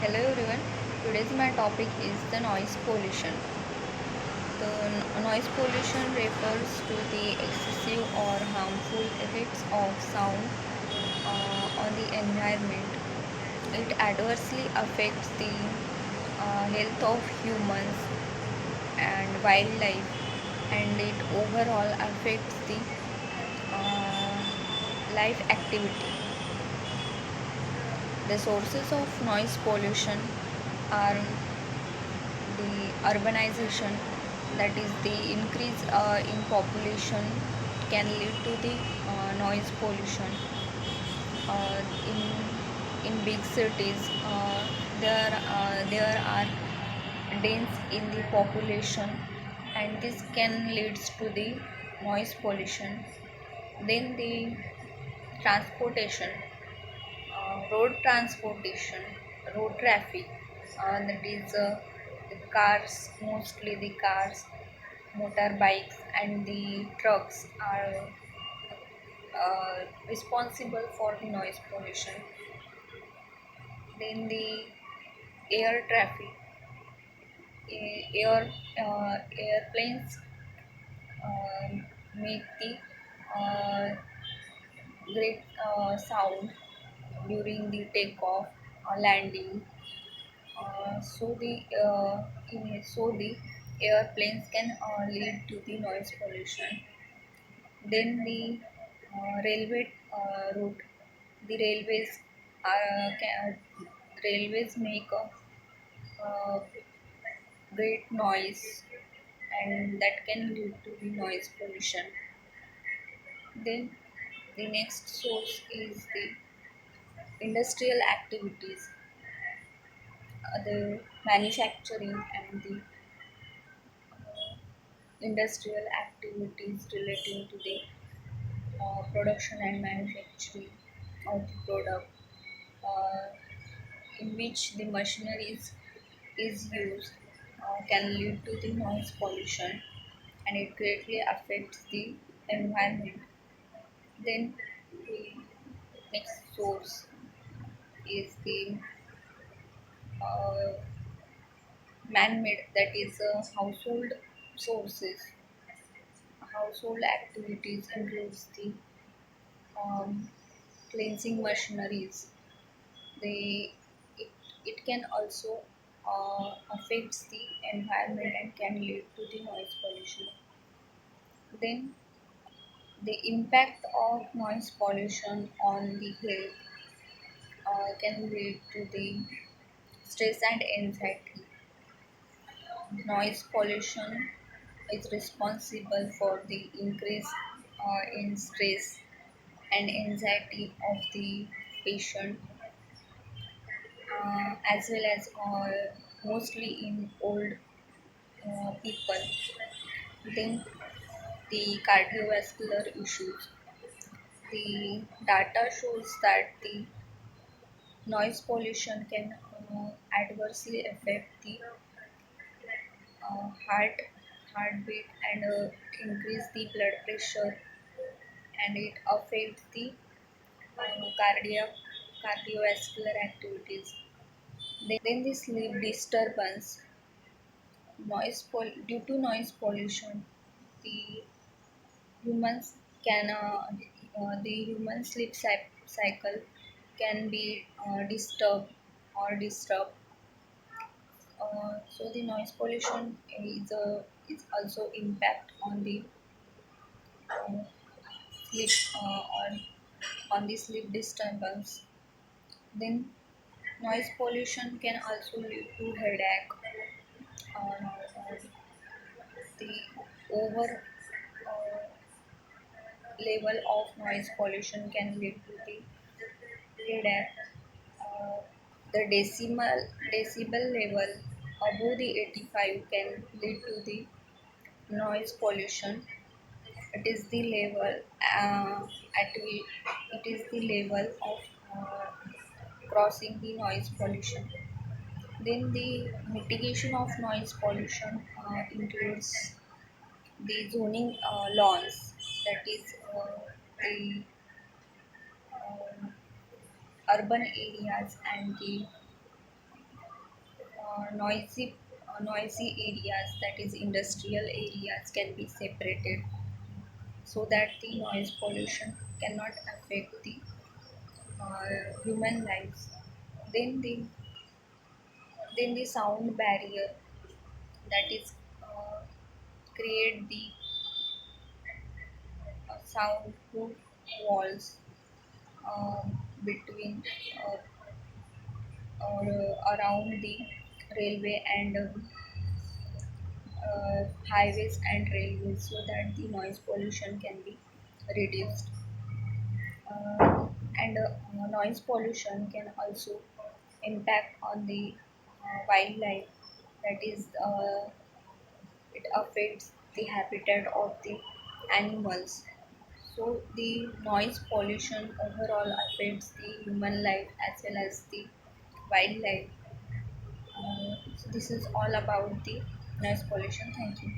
Hello everyone. Today's my topic is the noise pollution. The noise pollution refers to the excessive or harmful effects of sound on the environment. It adversely affects the health of humans and wildlife, and it overall affects the uh, life activity. The sources of noise pollution are the urbanization, that is the increase in population can lead to the noise pollution. uh, in big cities, there are dense in the population, and this can leads to the noise pollution. Then the transportation, road transportation, road traffic, that is the cars, mostly the cars, motorbikes, and the trucks are responsible for the noise pollution. Then the air traffic, airplanes make the uh, great sound during the takeoff or landing. So the airplanes can lead to the noise pollution. Then the railway route, the railways make a great noise, and that can lead to the noise pollution. Then the next source is the industrial activities, the manufacturing and the industrial activities relating to the production and manufacturing of the product, uh, in which the machineries is used, can lead to the noise pollution, and it greatly affects the environment. Then the next source is the uh, man-made, that is household sources. Household activities includes the um, cleansing machineries. They it, it can also affects the environment and can lead to the noise pollution. Then the impact of noise pollution on the health can lead to the stress and anxiety. Noise pollution is responsible for the increase in stress and anxiety of the patient, as well as mostly in old people. Then the cardiovascular issues. The data shows that the noise pollution can adversely affect the heartbeat, and increase the blood pressure, and it affects the cardiovascular activities. Then the sleep disturbance, due to noise pollution, the humans the human cycle can be disturbed. So the noise pollution is also impact on the uh, sleep on the sleep disturbance. Then noise pollution can also lead to headache. The over level of noise pollution can lead to the headache. Uh, the decibel level above the 85 can lead to the noise pollution. It is the level at which it is the level of crossing the noise pollution. Then the mitigation of noise pollution includes the zoning laws, that is the urban areas and the noisy areas, that is industrial areas, can be separated so that the noise pollution cannot affect the human lives. Then the sound barrier, that is create the soundproof walls between or around the railway and highways and railways, so that the noise pollution can be reduced. And noise pollution can also impact on the wildlife, that is it affects the habitat of the animals. So the noise pollution overall affects the human life as well as the wildlife. So this is all about the noise pollution. Thank you.